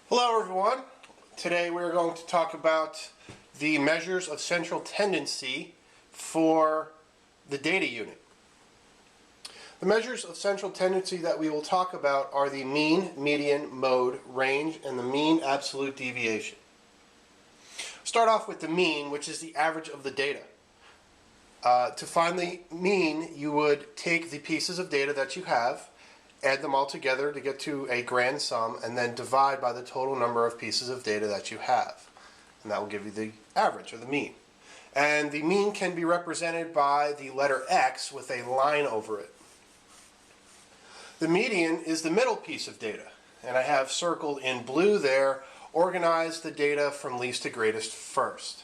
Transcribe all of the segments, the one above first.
Hello everyone. Today we're going to talk about the measures of central tendency for the data unit. The measures of central tendency that we will talk about are the mean, median, mode, range, and the mean absolute deviation. Start off with the mean, which is the average of the data. To find the mean, you would take the pieces of data that you have, add them all together to get to a grand sum, and then divide by the total number of pieces of data that you have. And that will give you the average, or the mean. And the mean can be represented by the letter X with a line over it. The median is the middle piece of data, and I have circled in blue there, organize the data from least to greatest first.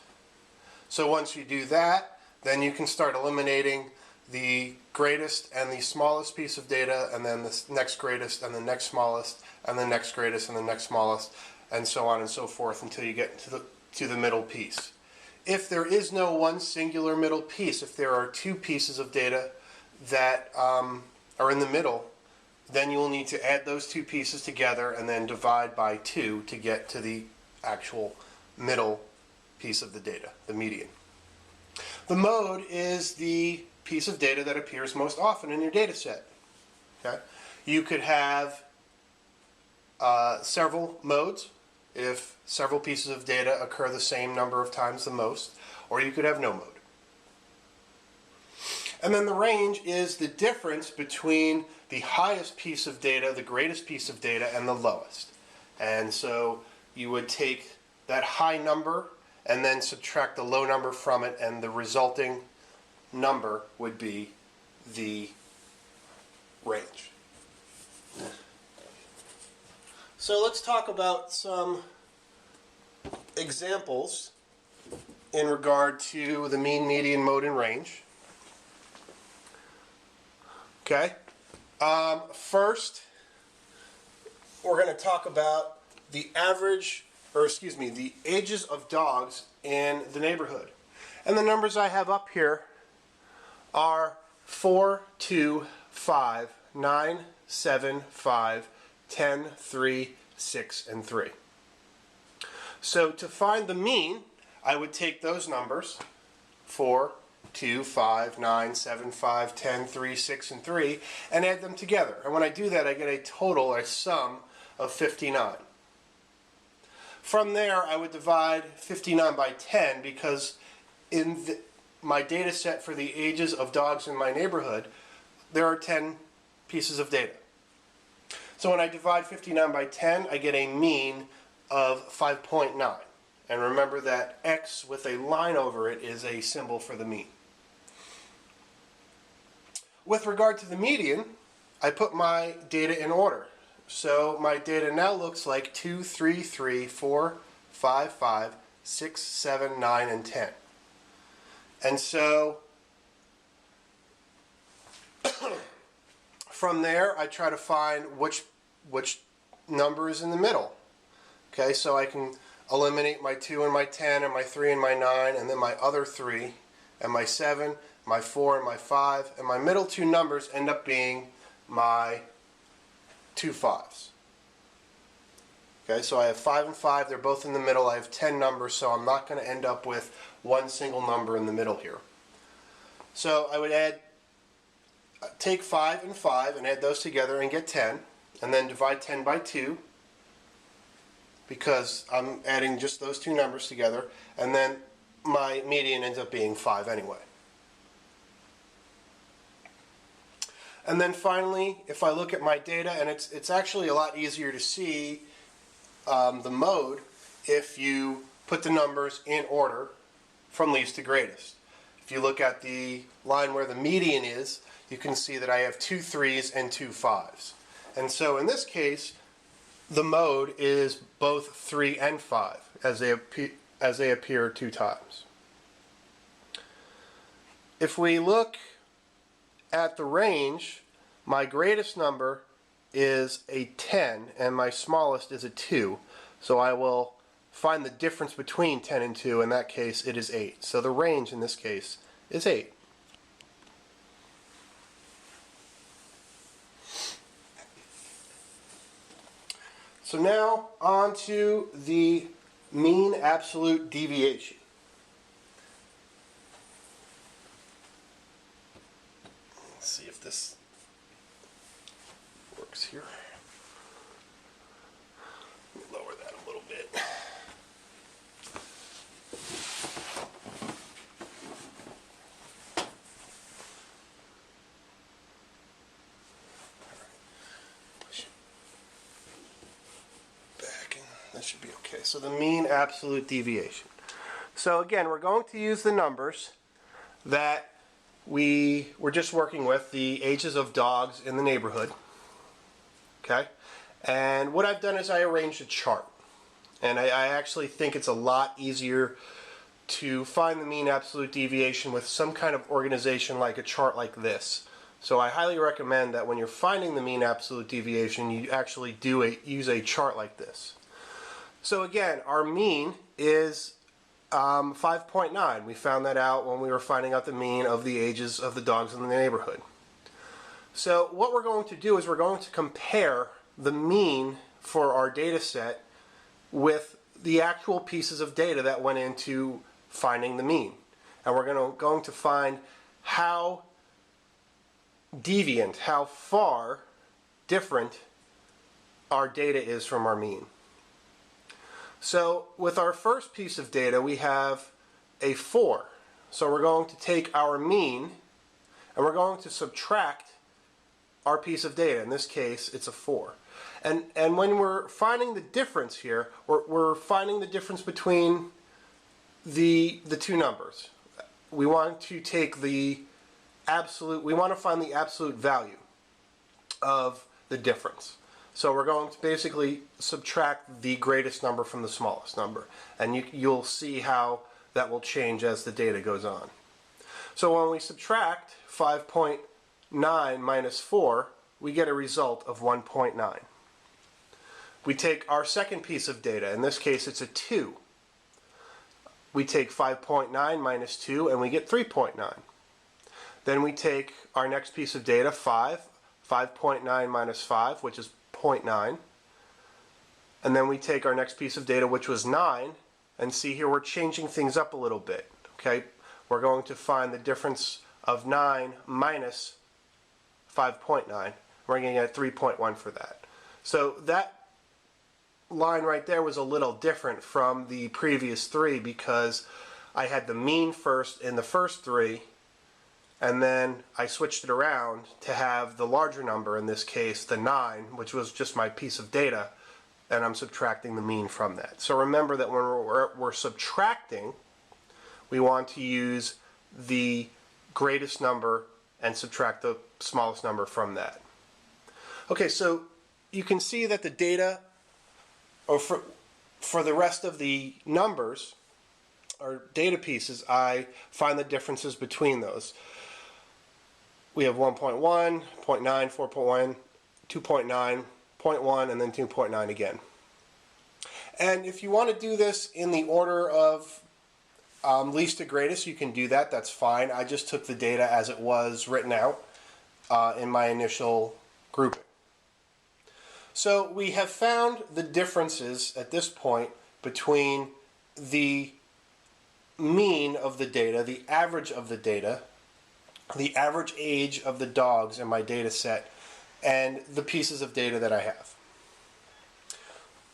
So once you do that, then you can start eliminating the greatest and the smallest piece of data, and then the next greatest and the next smallest and the next greatest and the next smallest, and so on and so forth until you get to the middle piece. If there is no one singular middle piece, if there are two pieces of data that are in the middle, then you will need to add those two pieces together and then divide by 2 to get to the actual middle piece of the data, the median. The mode is the piece of data that appears most often in your data set. Okay? You could have several modes if several pieces of data occur the same number of times the most, or you could have no mode. And then the range is the difference between the highest piece of data, the greatest piece of data, and the lowest. And so you would take that high number and then subtract the low number from it, and the resulting number would be the range. So let's talk about some examples in regard to the mean, median, mode, and range. Okay. First, we're going to talk about the average, the ages of dogs in the neighborhood. And the numbers I have up here are 4, 2, 5, 9, 7, 5, 10, 3, 6, and 3. So to find the mean, I would take those numbers, 4, 2, 5, 9, 7, 5, 10, 3, 6, and 3, and add them together. And when I do that, I get a total, a sum of 59. From there, I would divide 59 by 10 because in my data set for the ages of dogs in my neighborhood, there are 10 pieces of data. So when I divide 59 by 10, I get a mean of 5.9. And remember that X with a line over it is a symbol for the mean. With regard to the median, I put my data in order. So my data now looks like 2, 3, 3, 4, 5, 5, 6, 7, 9, and 10. And so from there, I try to find which number is in the middle. Okay, so I can eliminate my 2 and my 10 and my 3 and my 9, and then my other 3 and my 7, my 4 and my 5, and my middle two numbers end up being my 2 5s. Okay, so I have 5 and 5, they're both in the middle. I have 10 numbers, so I'm not going to end up with one single number in the middle here. So I would take 5 and 5 and add those together and get 10, and then divide 10 by 2 because I'm adding just those two numbers together, and then my median ends up being 5 anyway. And then finally, if I look at my data, and it's actually a lot easier to see the mode if you put the numbers in order from least to greatest. If you look at the line where the median is, you can see that I have 2 3s and 2 5s. And so in this case, the mode is both 3 and 5 as they appear 2 times. If we look at the range, my greatest number is a 10 and my smallest is a 2. So I will find the difference between 10 and 2. In that case, it is 8. So the range in this case is 8. So now on to the mean absolute deviation. Let's see if this works here. Let me lower that a little bit. That should be okay. So the mean absolute deviation. So again, we're going to use the numbers that we were just working with, the ages of dogs in the neighborhood. Okay? And what I've done is I arranged a chart. And I actually think it's a lot easier to find the mean absolute deviation with some kind of organization like a chart like this. So I highly recommend that when you're finding the mean absolute deviation, you actually use a chart like this. So again, our mean is 5.9. We found that out when we were finding out the mean of the ages of the dogs in the neighborhood. So what we're going to do is we're going to compare the mean for our data set with the actual pieces of data that went into finding the mean. And we're going to find how deviant, how far different our data is from our mean. So with our first piece of data, we have a 4. So we're going to take our mean and we're going to subtract our piece of data. In this case, it's a 4. And when we're finding the difference here, we're finding the difference between the two numbers. We want to take the absolute, we want to find the absolute value of the difference. So we're going to basically subtract the greatest number from the smallest number. And you'll see how that will change as the data goes on. So when we subtract 5.9 minus 4, we get a result of 1.9. We take our second piece of data. In this case, it's a 2. We take 5.9 minus 2, and we get 3.9. Then we take our next piece of data, 5.9 minus 5, which is 0.9. And then we take our next piece of data, which was 9, and see here we're changing things up a little bit. Okay, we're going to find the difference of 9 minus 5.9. We're going to get 3.1 for that. So that line right there was a little different from the previous 3 because I had the mean first in the first 3, and then I switched it around to have the larger number, in this case the 9, which was just my piece of data, and I'm subtracting the mean from that. So remember that when we're subtracting, we want to use the greatest number and subtract the smallest number from that. Okay, so you can see that the data, or for the rest of the numbers, or data pieces, I find the differences between those. We have 1.1, 0.9, 4.1, 2.9, 0.1, and then 2.9 again. And if you want to do this in the order of least to greatest, you can do that. That's fine. I just took the data as it was written out in my initial grouping. So we have found the differences at this point between the mean of the data, the average of the data, the average age of the dogs in my data set, and the pieces of data that I have.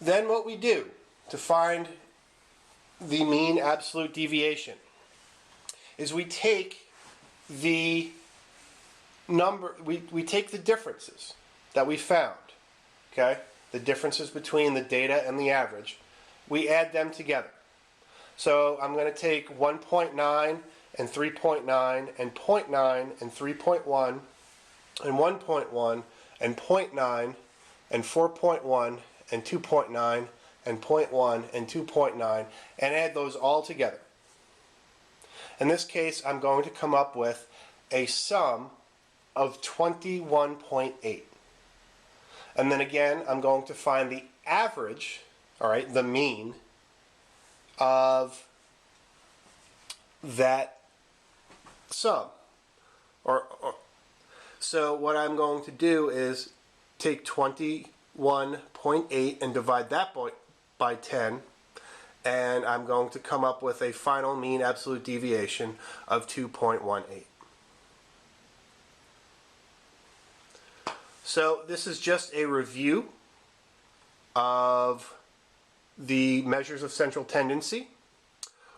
Then what we do to find the mean absolute deviation is we take the number, we take the differences that we found, okay, the differences between the data and the average, we add them together. So I'm going to take 1.9 and 3.9 and 0.9 and 3.1 and 1.1 and 0.9 and 4.1 and 2.9 and 0.1 and 2.9 and add those all together. In this case, I'm going to come up with a sum of 21.8. And then again, I'm going to find the average, all right, the mean of that sum. So what I'm going to do is take 21.8 1.8 and divide that by 10, and I'm going to come up with a final mean absolute deviation of 2.18. So this is just a review of the measures of central tendency.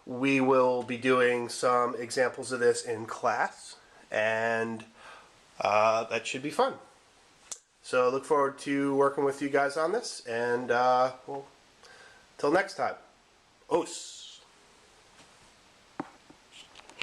We will be doing some examples of this in class, and that should be fun. So I look forward to working with you guys on this, and well, till next time. Os.